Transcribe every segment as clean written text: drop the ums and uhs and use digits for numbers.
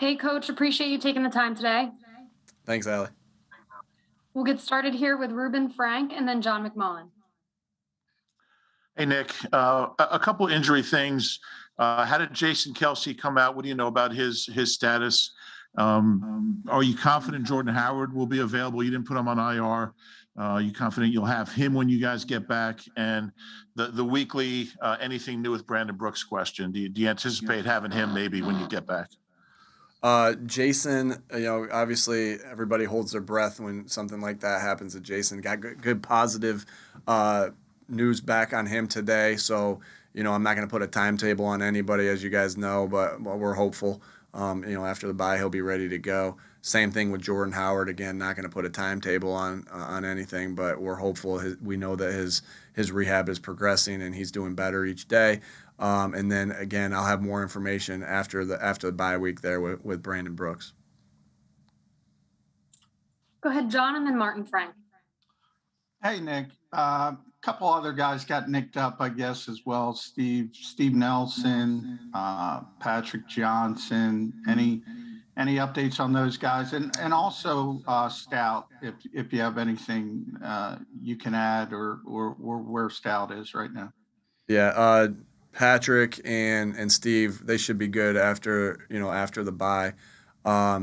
Hey, Coach, appreciate you taking the time today. Thanks, Allie. We'll get started here with Ruben Frank and then John McMullen. Hey, Nick. A couple injury things. How did Jason Kelsey come out? What do you know about his status? Are you confident Jordan Howard will be available? You didn't put him on IR. Are you confident you'll have him when you guys get back? And the weekly anything new with Brandon Brooks question? Do you anticipate having him maybe when you get back? Jason, obviously everybody holds their breath when something like that happens to Jason. Got good positive news back on him today. So, I'm not going to put a timetable on anybody, as you guys know, but we're hopeful. After the bye, he'll be ready to go. Same thing with Jordan Howard. Again, not going to put a timetable on anything, but we're hopeful. We know that his rehab is progressing and he's doing better each day. And then again, I'll have more information after the bye week there with Brandon Brooks. Go ahead, John, and then Martin Frank. Hey, Nick. Couple other guys got nicked up, I guess, as well. Steve Nelson, Patrick Johnson. Any updates on those guys? And also Stout, if you have anything you can add or where Stout is right now. Yeah, Patrick and Steve, they should be good after the bye.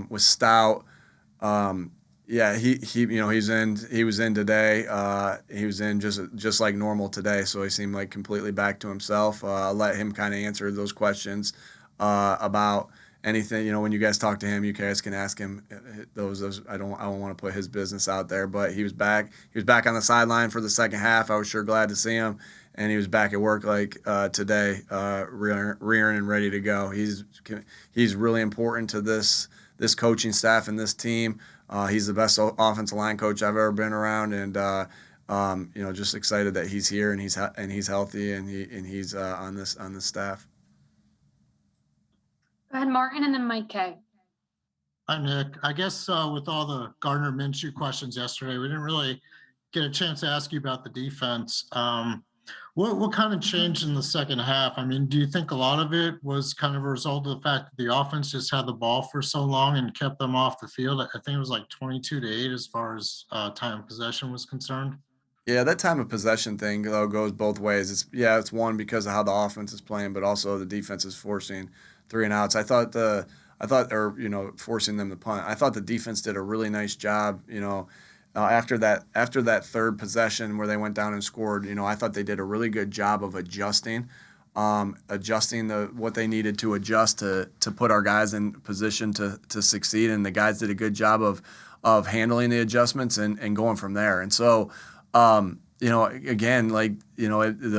With Stout, he was in today. He was in just like normal today, so he seemed like completely back to himself. I'll let him kind of answer those questions about anything. When you guys talk to him, you guys can ask him those. I don't want to put his business out there, but he was back. He was back on the sideline for the second half. I was sure glad to see him. And he was back at work today, rearing and ready to go. He's really important to this coaching staff and this team. He's the best offensive line coach I've ever been around, and just excited that he's here and he's healthy and he's on this staff. Go ahead, Martin, and then Mike Kay. Hi, Nick. I guess with all the Gardner Minshew questions yesterday, we didn't really get a chance to ask you about the defense. What kind of changed in the second half? I mean, do you think a lot of it was kind of a result of the fact that the offense just had the ball for so long and kept them off the field? I think it was like 22-8 as far as time of possession was concerned. Yeah, that time of possession thing though goes both ways. It's one because of how the offense is playing, but also the defense is forcing 3 and outs. Forcing them to punt. I thought the defense did a really nice job. After that third possession where they went down and scored, I thought they did a really good job of adjusting what they needed to adjust to put our guys in position to succeed, and the guys did a good job of handling the adjustments and going from there. And so, the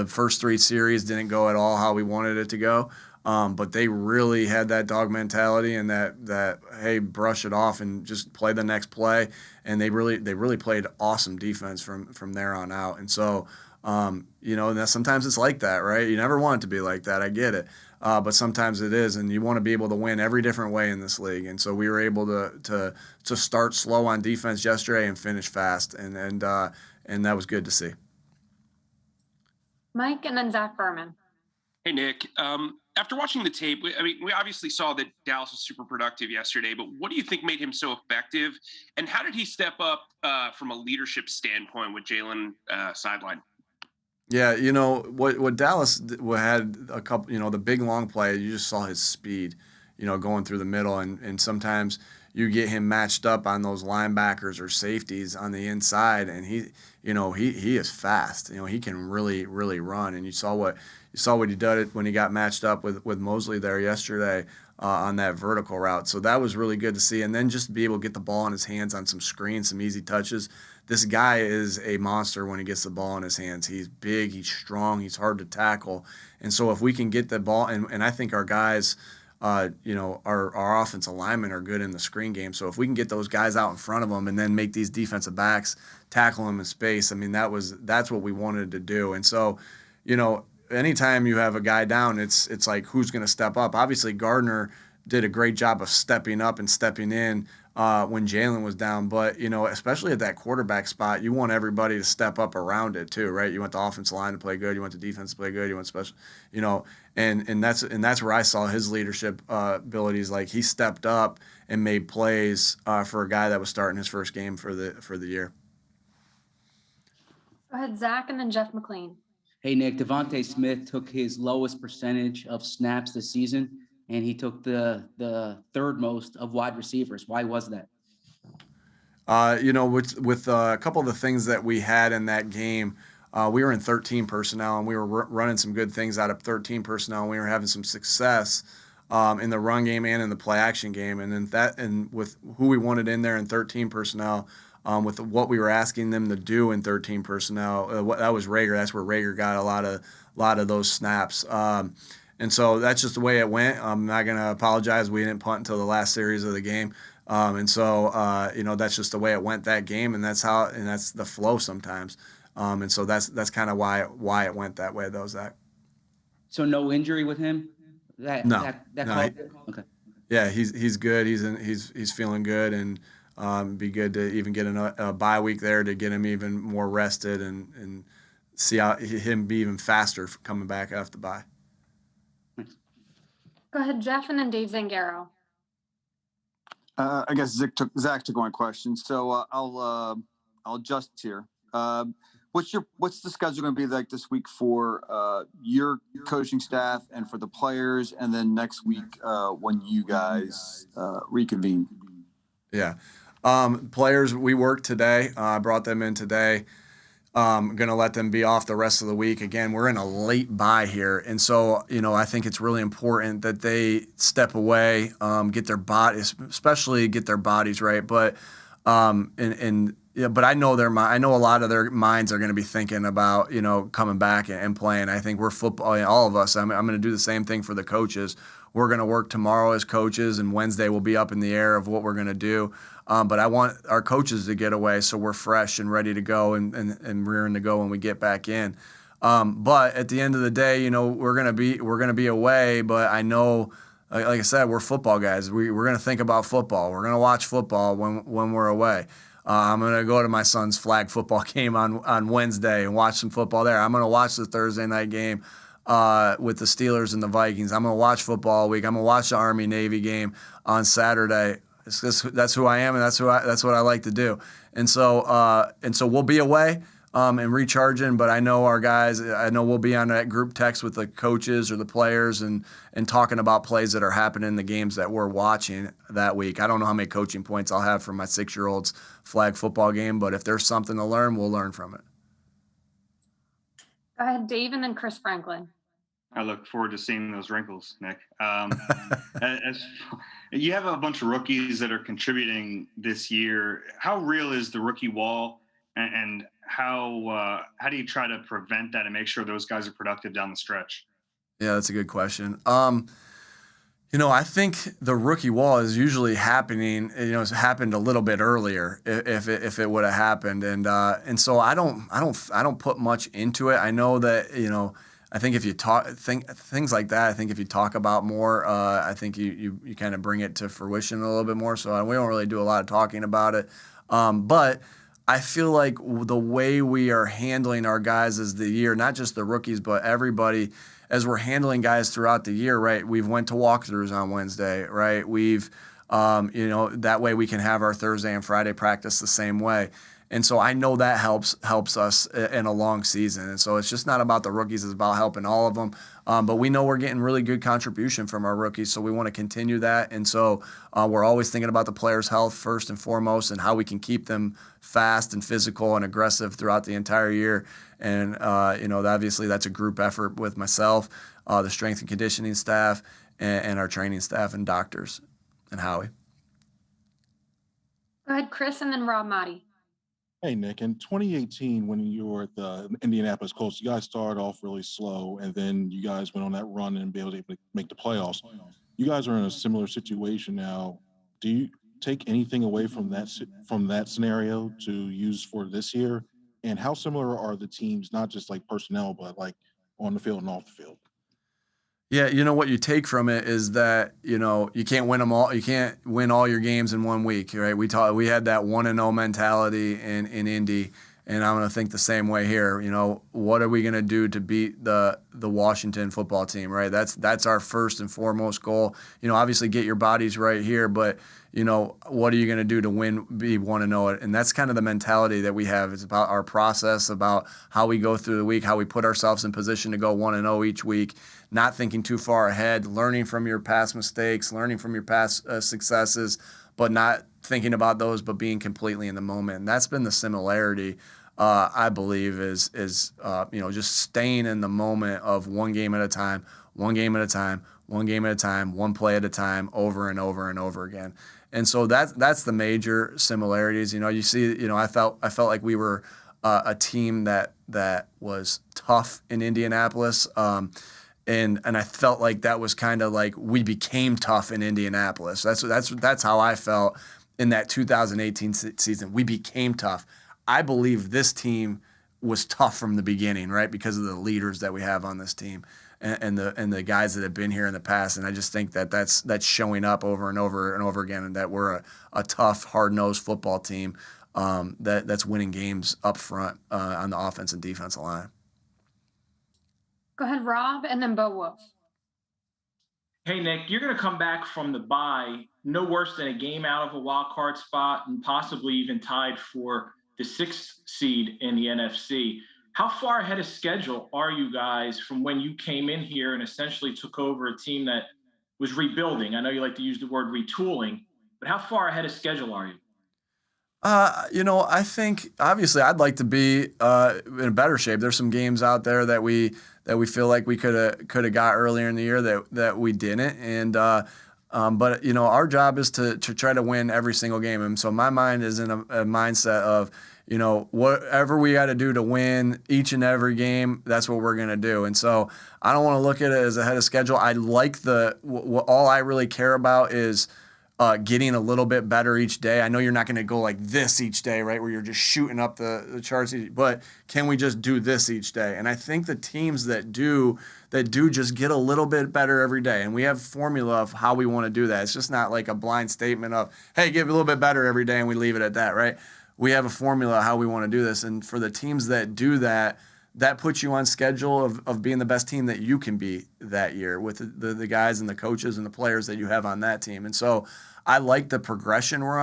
first 3 series didn't go at all how we wanted it to go. But they really had that dog mentality and that hey, brush it off and just play the next play. And they really played awesome defense from there on out. And so, sometimes it's like that, right? You never want it to be like that. I get it. But sometimes it is, and you want to be able to win every different way in this league. And so we were able to start slow on defense yesterday and finish fast, and that was good to see. Mike, and then Zach Berman. Hey, Nick. After watching the tape, we obviously saw that Dallas was super productive yesterday, but what do you think made him so effective? And how did he step up from a leadership standpoint with Jalen sideline? Yeah, what Dallas had a couple, the big long play, you just saw his speed, going through the middle. And sometimes you get him matched up on those linebackers or safeties on the inside, and he is fast. He can really, really run. And you saw what he did when he got matched up with Mosley there yesterday on that vertical route. So that was really good to see. And then just to be able to get the ball in his hands on some screens, some easy touches. This guy is a monster when he gets the ball in his hands. He's big, he's strong, he's hard to tackle. And so if we can get the ball, and I think our guys, our offensive linemen are good in the screen game. So if we can get those guys out in front of them and then make these defensive backs tackle them in space, I mean, that's what we wanted to do. And so, anytime you have a guy down, it's like who's going to step up. Obviously, Gardner did a great job of stepping up and stepping in when Jalen was down. But, especially at that quarterback spot, you want everybody to step up around it too, right? You want the offensive line to play good. You want the defense to play good. You want special, and that's where I saw his leadership abilities. Like he stepped up and made plays for a guy that was starting his first game for the year. Go ahead, Zach, and then Jeff McLean. Hey, Nick, Devontae Smith took his lowest percentage of snaps this season, and he took the third most of wide receivers. Why was that? With a couple of the things that we had in that game, we were in 13 personnel, and we were running some good things out of 13 personnel, and we were having some success in the run game and in the play action game. And with who we wanted in there in 13 personnel, with what we were asking them to do in 13 personnel, that was Rager. That's where Rager got a lot of those snaps. And so that's just the way it went. I'm not going to apologize. We didn't punt until the last series of the game. That's just the way it went that game, and that's the flow sometimes. And so that's kind of why it went that way, though, Zach. So no injury with him? No. Okay. Yeah, he's good. He's feeling good, and be good to even get a bye week there to get him even more rested and see him be even faster coming back after the bye. Go ahead, Jeff, and then Dave Zangaro. I guess Zach took my question, so I'll adjust here. What's the schedule going to be like this week for your coaching staff and for the players, and then next week when you guys reconvene? Yeah, players, we worked today. I brought them in today. Going to let them be off the rest of the week. Again, we're in a late bye here. And so, I think it's really important that they step away, get their bodies, especially get their bodies right. But, but I know I know a lot of their minds are going to be thinking about, coming back and playing. I think we're football, all of us. I'm going to do the same thing for the coaches. We're going to work tomorrow as coaches, and Wednesday will be up in the air of what we're going to do. But I want our coaches to get away so we're fresh and ready to go and rearing to go when we get back in. But at the end of the day, we're gonna be away. But I know, like I said, we're football guys. We're gonna think about football. We're gonna watch football when we're away. I'm gonna go to my son's flag football game on Wednesday and watch some football there. I'm gonna watch the Thursday night game with the Steelers and the Vikings. I'm gonna watch football all week. I'm gonna watch the Army-Navy game on Saturday. That's who I am, and that's what I like to do. And so we'll be away and recharging. But I know our guys. I know we'll be on that group text with the coaches or the players and talking about plays that are happening in the games that we're watching that week. I don't know how many coaching points I'll have from my 6-year-old's flag football game, but if there's something to learn, we'll learn from it. Go ahead, Dave, and then Chris Franklin. I look forward to seeing those wrinkles, Nick. As you have a bunch of rookies that are contributing this year, how real is the rookie wall, and how do you try to prevent that and make sure those guys are productive down the stretch? Yeah, that's a good question. I think the rookie wall is usually happening. It's happened a little bit earlier if it would have happened, and so I don't put much into it. I know that I think if you things like that, I think if you talk about more, I think you kind of bring it to fruition a little bit more. So we don't really do a lot of talking about it. But I feel like the way we are handling our guys as the year, not just the rookies, but everybody, as we're handling guys throughout the year, right? We've went to walkthroughs on Wednesday, right? We've, that way we can have our Thursday and Friday practice the same way. And so I know that helps us in a long season. And so it's just not about the rookies, it's about helping all of them. But we know we're getting really good contribution from our rookies, so we want to continue that. And so we're always thinking about the players' health first and foremost and how we can keep them fast and physical and aggressive throughout the entire year. And, obviously that's a group effort with myself, the strength and conditioning staff, and our training staff and doctors and Howie. Go ahead, Chris, and then Rob Motti. Hey, Nick, in 2018, when you were at the Indianapolis Colts, you guys started off really slow, and then you guys went on that run and be able to make the playoffs. You guys are in a similar situation now. Do you take anything away from that scenario to use for this year? And how similar are the teams, not just like personnel, but like on the field and off the field? Yeah, you know what you take from it is that you can't win them all. You can't win all your games in 1 week, right? We had that 1-0 mentality in Indy, and I'm going to think the same way here. What are we going to do to beat the Washington football team, right? That's our first and foremost goal. Obviously get your bodies right here, but what are you going to do to be 1-0? And that's kind of the mentality that we have. It's about our process, about how we go through the week, how we put ourselves in position to go 1-0 each week, not thinking too far ahead, learning from your past mistakes, learning from your past successes, but not thinking about those, but being completely in the moment. And that's been the similarity, I believe, is just staying in the moment of one game at a time, one game at a time, one game at a time, one play at a time, over and over and over again. And so that's the major similarities. You see, I felt like we were a team that was tough in Indianapolis. And I felt like that was kind of like we became tough in Indianapolis. That's how I felt in that 2018 season. We became tough. I believe this team was tough from the beginning, right? Because of the leaders that we have on this team and the guys that have been here in the past. And I just think that's showing up over and over and over again, and that we're a tough, hard-nosed football team that's winning games up front on the offense and defensive line. Go ahead, Rob, and then Bo Wolf. Hey, Nick, you're going to come back from the bye no worse than a game out of a wild card spot and possibly even tied for the 6th seed in the NFC. How far ahead of schedule are you guys from when you came in here and essentially took over a team that was rebuilding? I know you like to use the word retooling, but how far ahead of schedule are you? I think obviously I'd like to be in a better shape. There's some games out there that we feel like we could have got earlier in the year that we didn't, and but our job is to try to win every single game. And so my mind is in a mindset of whatever we got to do to win each and every game, that's what we're gonna do. And so I don't want to look at it as ahead of schedule. I like all I really care about is getting a little bit better each day. I know you're not going to go like this each day, right, where you're just shooting up the charts, but can we just do this each day? And I think the teams that do just get a little bit better every day, and we have a formula of how we want to do that. It's just not like a blind statement of, hey, get a little bit better every day, and we leave it at that, right? We have a formula how we want to do this, and for the teams that do that, that puts you on schedule of being the best team that you can be that year with the guys and the coaches and the players that you have on that team. And so I like the progression we're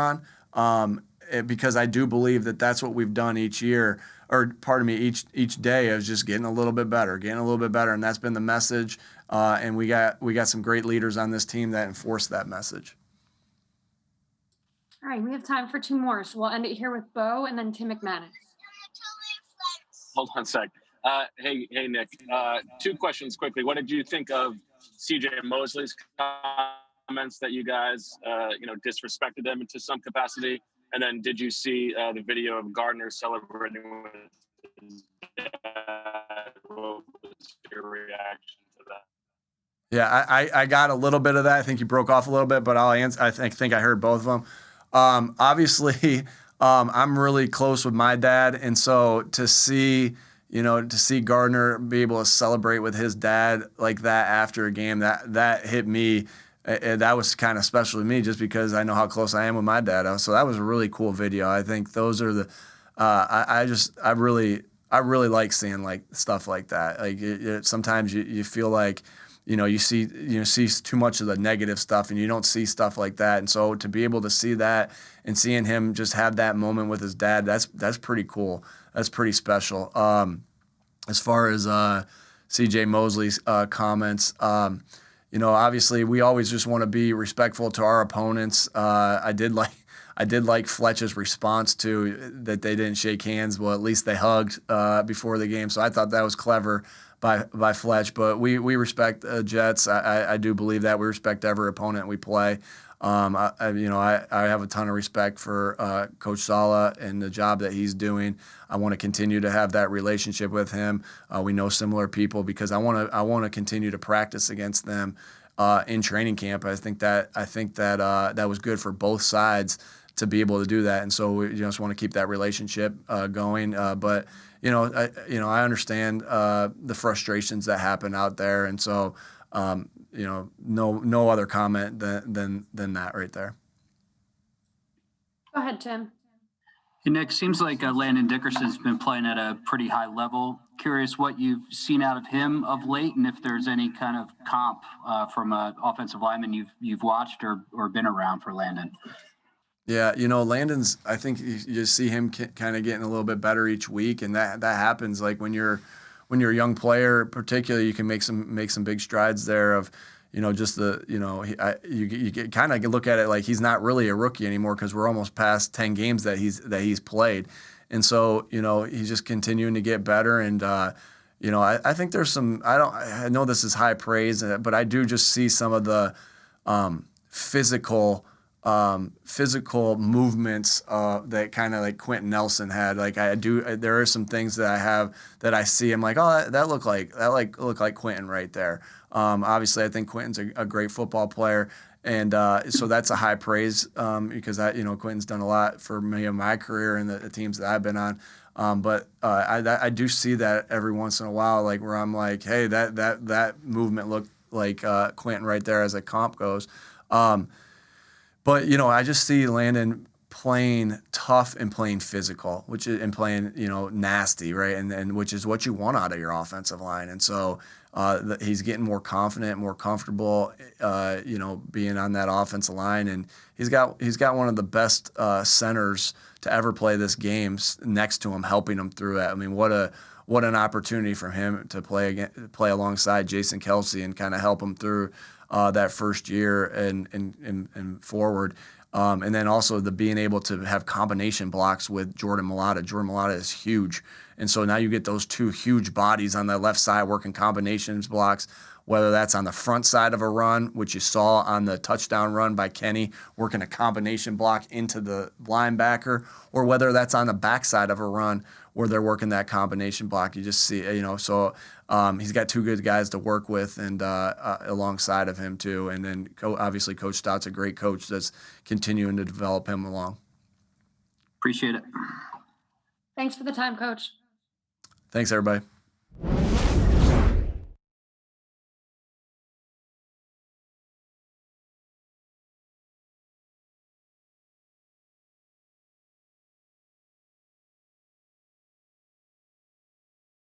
on because I do believe that that's what we've done each year, or pardon me, each day is just getting a little bit better. And that's been the message. And we got some great leaders on this team that enforce that message. All right, we have time for 2 more. So we'll end it here with Bo and then Tim McManus. Hold on a sec. Hey, Nick. 2 questions quickly. What did you think of C.J. Mosley's comments that you guys, disrespected them to some capacity? And then did you see the video of Gardner celebrating with his dad? What was your reaction to that? Yeah, I got a little bit of that. I think you broke off a little bit, but I'll answer. I think I heard both of them. Obviously, I'm really close with my dad, and so to see Gardner be able to celebrate with his dad like that after a game, that hit me. That was kind of special to me just because I know how close I am with my dad. So that was a really cool video. I think those are the I really like seeing like stuff like that. Like sometimes you feel like you see too much of the negative stuff and you don't see stuff like that. And so to be able to see that and seeing him just have that moment with his dad, that's pretty cool. That's pretty special. As far as C.J. Mosley's comments, obviously we always just want to be respectful to our opponents. I did like Fletch's response to that they didn't shake hands. Well, at least they hugged before the game. So I thought that was clever by Fletch. But we respect Jets. I do believe that we respect every opponent we play. I have a ton of respect for Coach Saleh and the job that he's doing. I want to continue to have that relationship with him. We know similar people because I want to continue to practice against them in training camp. I think that that was good for both sides to be able to do that, and so we just want to keep that relationship going. But I understand the frustrations that happen out there, and so No other comment than that right there. Go ahead, Tim. Hey, Nick, seems like Landon Dickerson's been playing at a pretty high level. Curious what you've seen out of him of late, and if there's any kind of comp from an offensive lineman you've watched or been around for Landon. Yeah, Landon's. I think you just see him kind of getting a little bit better each week, and that happens. Like when you're a young player, particularly, you can make some big strides there. Of just the you kind of look at it like he's not really a rookie anymore because we're almost past 10 games that he's played, and so he's just continuing to get better. And I think there's some. I know this is high praise, but I do just see some of the physical movements that kind of like Quentin Nelson had. Like there are some things that I have that I see. I'm like, oh, that look like Quentin right there. Obviously, I think Quentin's a great football player, and so that's a high praise because Quentin's done a lot for me in my career and the teams that I've been on. But I do see that every once in a while, like where I'm like, hey, that movement looked like Quentin right there as a comp goes. But I just see Landon playing tough and playing physical, and playing nasty, right, and which is what you want out of your offensive line. And so he's getting more confident, more comfortable, being on that offensive line, and he's got one of the best centers to ever play this game next to him, helping him through it. I mean, what an opportunity for him to play alongside Jason Kelce and kind of help him through that first year and forward. And then also being able to have combination blocks with Jordan Mailata. Jordan Mailata is huge. And so now you get those two huge bodies on the left side working combinations blocks, whether that's on the front side of a run, which you saw on the touchdown run by Kenny, working a combination block into the linebacker, or whether that's on the back side of a run where they're working that combination block. You just see, so he's got two good guys to work with and alongside of him too. And then obviously Coach Stott's a great coach that's continuing to develop him along. Appreciate it. Thanks for the time, Coach. Thanks, everybody.